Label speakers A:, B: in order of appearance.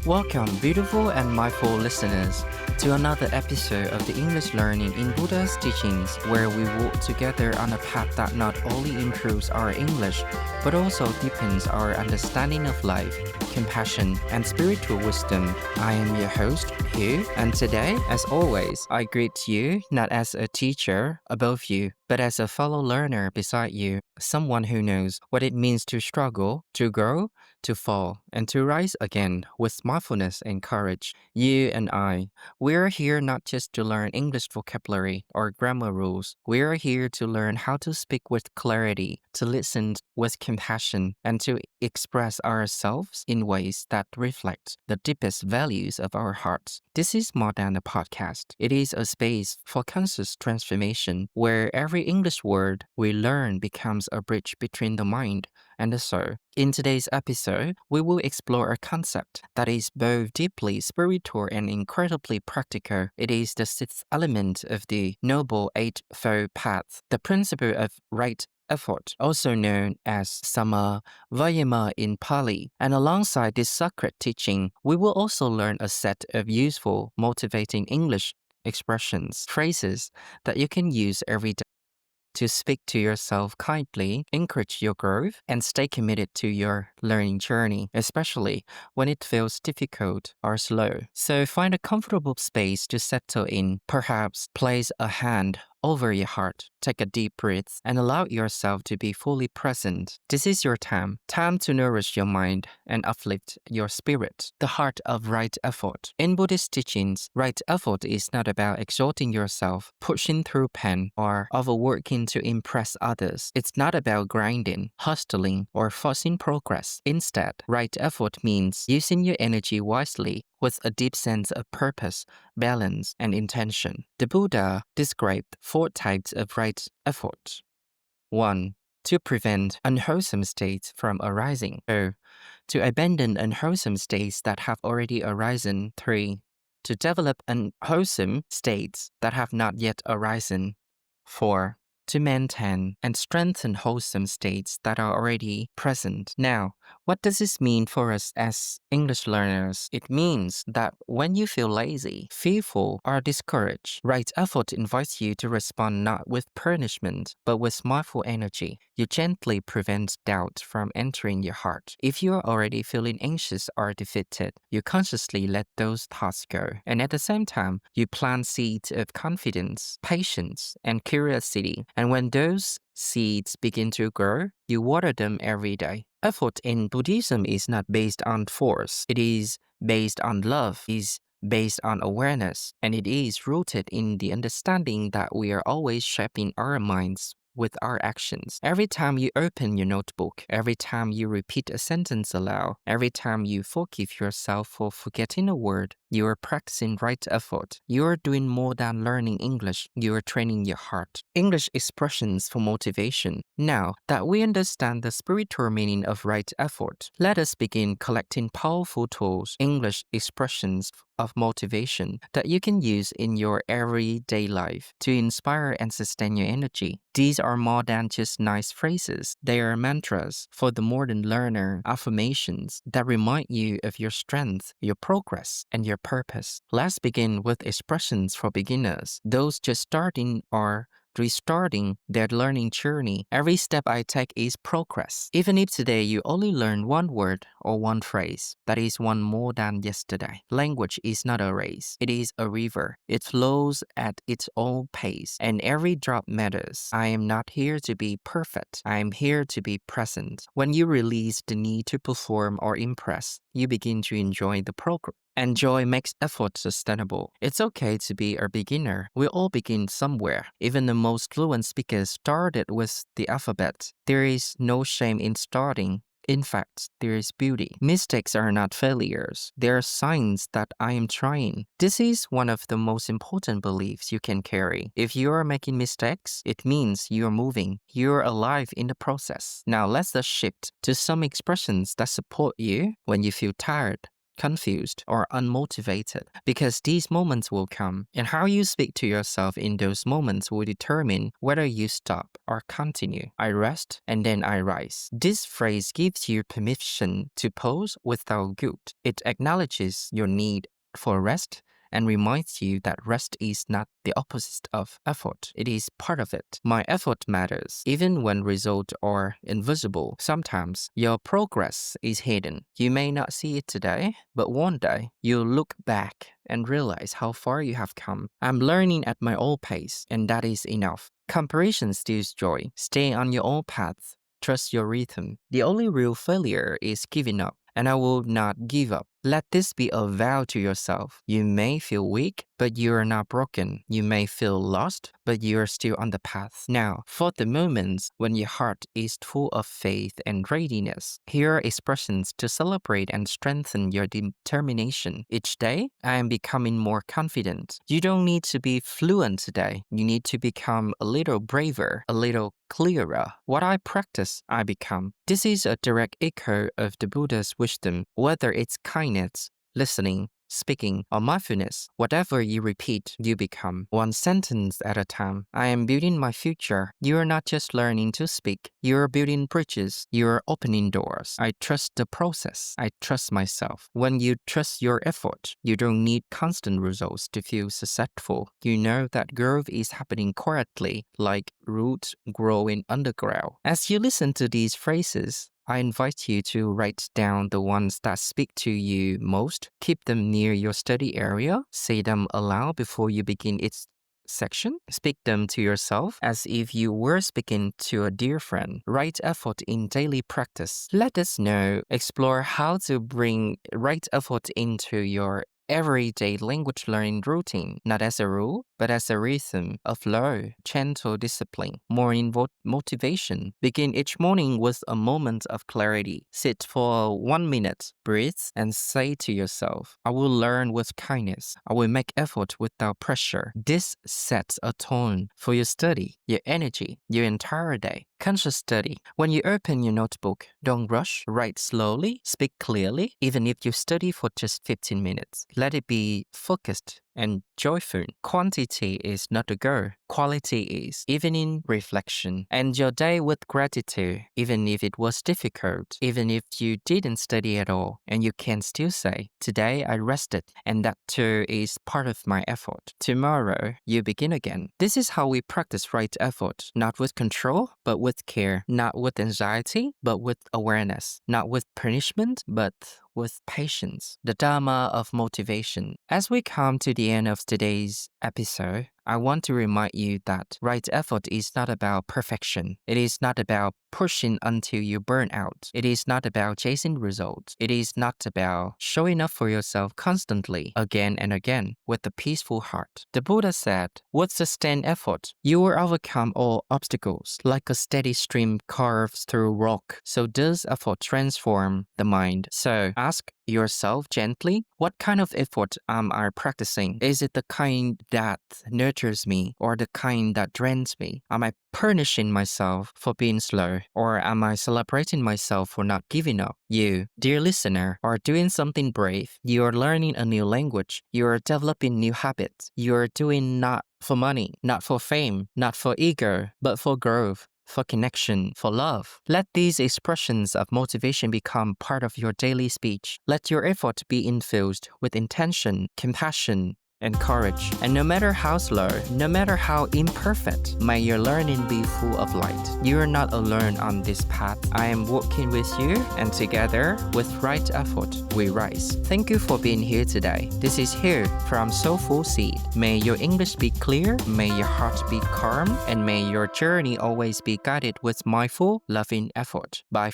A: Welcome, beautiful and mindful listeners, to another episode of the English Learning in Buddha's Teachings, where we walk together on a path that not only improves our English, but also deepens our understanding of life, compassion, and spiritual wisdom. I am your host, Hieu, and today, as always, I greet you not as a teacher above you, but as a fellow learner beside you, someone who knows what it means to struggle, to grow, to fall, and to rise again with mindfulness and courage. You and I, we're here not just to learn English vocabulary or grammar rules. We're here to learn how to speak with clarity, to listen with compassion, and to express ourselves in ways that reflect the deepest values of our hearts. This is more than a podcast. It is a space for conscious transformation where every English word we learn becomes a bridge between the mind and the soul. In today's episode, we will explore a concept that is both deeply spiritual and incredibly practical. It is the sixth element of the Noble Eightfold Path, the principle of right effort, also known as Sama Vayama in Pali. And alongside this sacred teaching, we will also learn a set of useful, motivating English expressions, phrases that you can use every day to speak to yourself kindly, encourage your growth, and stay committed to your learning journey, especially when it feels difficult or slow. So find a comfortable space to settle in. Perhaps place a hand over your heart, take a deep breath, and allow yourself to be fully present. This is your time to nourish your mind and uplift your spirit. The heart of right effort. In Buddhist teachings, right effort is not about exalting yourself, pushing through pain, or overworking to impress others. It's not about grinding, hustling, or forcing progress. Instead, right effort means using your energy wisely with a deep sense of purpose, balance, and intention. The Buddha described 4 types of right effort. 1. To prevent unwholesome states from arising. 2. To abandon unwholesome states that have already arisen. 3. To develop unwholesome states that have not yet arisen. 4. To maintain and strengthen wholesome states that are already present. Now, what does this mean for us as English learners? It means that when you feel lazy, fearful, or discouraged, right effort invites you to respond not with punishment, but with mindful energy. You gently prevent doubt from entering your heart. If you are already feeling anxious or defeated, you consciously let those thoughts go. And at the same time, you plant seeds of confidence, patience, and curiosity. And when those seeds begin to grow, you water them every day. Effort in Buddhism is not based on force. It is based on love, is based on awareness, and it is rooted in the understanding that we are always shaping our minds with our actions. Every time you open your notebook, every time you repeat a sentence aloud, every time you forgive yourself for forgetting a word, you are practicing right effort. You are doing more than learning English. You are training your heart. English expressions for motivation. Now that we understand the spiritual meaning of right effort, let us begin collecting powerful tools, English expressions of motivation that you can use in your everyday life to inspire and sustain your energy. These are more than just nice phrases. They are mantras for the modern learner, affirmations that remind you of your strength, your progress, and your purpose. Let's begin with expressions for beginners, those just starting or restarting their learning journey. Every step I take is progress. Even if today you only learn one word or one phrase, that is one more than yesterday. Language is not a race. It is a river. It flows at its own pace, and every drop matters. I am not here to be perfect. I am here to be present. When you release the need to perform or impress, you begin to enjoy the progress. And joy makes effort sustainable. It's okay to be a beginner. We all begin somewhere. Even the most fluent speakers started with the alphabet. There is no shame in starting. In fact, there is beauty. Mistakes are not failures. They are signs that I am trying. This is one of the most important beliefs you can carry. If you are making mistakes, it means you are moving. You are alive in the process. Now let's just shift to some expressions that support you when you feel tired, confused, or unmotivated, because these moments will come, and how you speak to yourself in those moments will determine whether you stop or continue. I rest and then I rise. This phrase gives you permission to pause without guilt. It acknowledges your need for rest and reminds you that rest is not the opposite of effort. It is part of it. My effort matters, even when results are invisible. Sometimes your progress is hidden. You may not see it today, but one day you'll look back and realize how far you have come. I'm learning at my own pace, and that is enough. Comparison steals joy. Stay on your own path. Trust your rhythm. The only real failure is giving up, and I will not give up. Let this be a vow to yourself. You may feel weak, but you are not broken. You may feel lost, but you are still on the path. Now, for the moments when your heart is full of faith and readiness, here are expressions to celebrate and strengthen your determination. Each day, I am becoming more confident. You don't need to be fluent today. You need to become a little braver, a little clearer. What I practice, I become. This is a direct echo of the Buddha's wisdom, whether it's kindness, listening, speaking, or mindfulness. Whatever you repeat, you become. One sentence at a time. I am building my future. You are not just learning to speak. You are building bridges. You are opening doors. I trust the process. I trust myself. When you trust your effort, you don't need constant results to feel successful. You know that growth is happening quietly, like roots growing underground. As you listen to these phrases, I invite you to write down the ones that speak to you most. Keep them near your study area. Say them aloud before you begin each section. Speak them to yourself as if you were speaking to a dear friend. Right effort in daily practice. Let us know. Explore how to bring right effort into your everyday language learning routine, not as a rule, but as a rhythm, a flow, gentle discipline, morning motivation. Begin each morning with a moment of clarity. Sit for 1 minute, breathe, and say to yourself, I will learn with kindness. I will make effort without pressure. This sets a tone for your study, your energy, your entire day. Conscious study. When you open your notebook, don't rush, write slowly, speak clearly, even if you study for just 15 minutes. Let it be focused and joyful. Quantity is not the goal. Quality is, even in reflection. End your day with gratitude, even if it was difficult, even if you didn't study at all, and you can still say, today I rested, and that too is part of my effort. Tomorrow, you begin again. This is how we practice right effort, not with control, but with care, not with anxiety, but with awareness, not with punishment, but with patience. The Dharma of motivation. As we come to the end of today's episode, I want to remind you that right effort is not about perfection. It is not about pushing until you burn out. It is not about chasing results. It is not about showing up for yourself constantly, again and again, with a peaceful heart. The Buddha said, with sustained effort, you will overcome all obstacles. Like a steady stream carves through rock, so does effort transform the mind. So ask yourself gently, what kind of effort am I practicing? Is it the kind that nurtures me or the kind that drains me? Am I punishing myself for being slow, or am I celebrating myself for not giving up? You, dear listener, are doing something brave. You are learning a new language. You are developing new habits. You are doing not for money, not for fame, not for ego, but for growth, for connection, for love. Let these expressions of motivation become part of your daily speech. Let your effort be infused with intention, compassion, and courage. And no matter how slow, no matter how imperfect, may your learning be full of light. You are not alone on this path. I am walking with you, and together, with right effort, we rise. Thank you for being here today. This is Hieu from Soulful Seed. May your English be clear, may your heart be calm, and may your journey always be guided with mindful, loving effort. Bye.